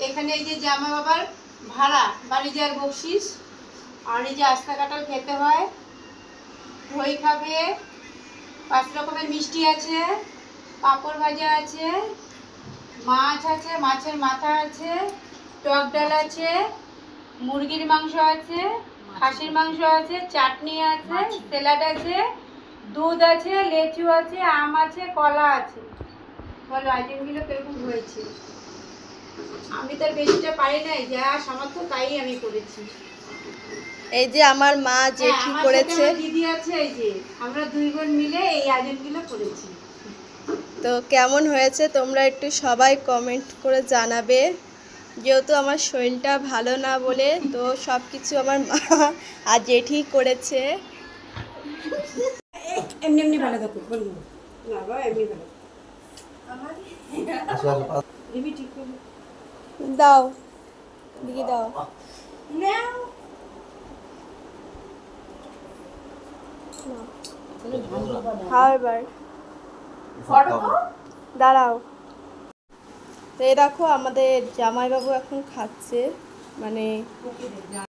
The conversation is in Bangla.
এখানে এই যে জামা বাবার ভাড়া, বাড়ি যাওয়ার বকশিস। আর এই যে আস্তা কাঁঠাল খেতে হয়, দই খাবে, 5 রকমের মিষ্টি আছে, পাঁপড় ভাজা আছে, মাছ আছে, মাছের মাথা আছে, টক ডাল আছে, মুরগির মাংস আছে, খাসির মাংস আছে, চাটনি আছে, স্যালাড আছে, দুধ আছে, লেচু আছে, আম আছে, কলা আছে। বলো আইটেমগুলো কিরকম হয়েছে? আমি তো বেশিটা পারি নাই, যা সামর্থ্য তাই আমি করেছি। এই যে আমার মা জেঠি করেছে, দিদি আছে, এই যে আমরা 2 বোন মিলে এই আয়োজনগুলো করেছি। তো কেমন হয়েছে তোমরা একটু সবাই কমেন্ট করে জানাবে। যেহেতু আমার শরীরটা ভালো না বলে তো সব কিছু আমার মা আর জেঠি করেছে। এমনি এমনি ভালো থাকো, বলবো না বাবা, এমনি ভালো এমনি ঠিক করবো। দাও দিদি দাও। নাও খাও এবার, দাঁড়াও। তো এই দেখো আমাদের জামাইবাবু এখন খাচ্ছে, মানে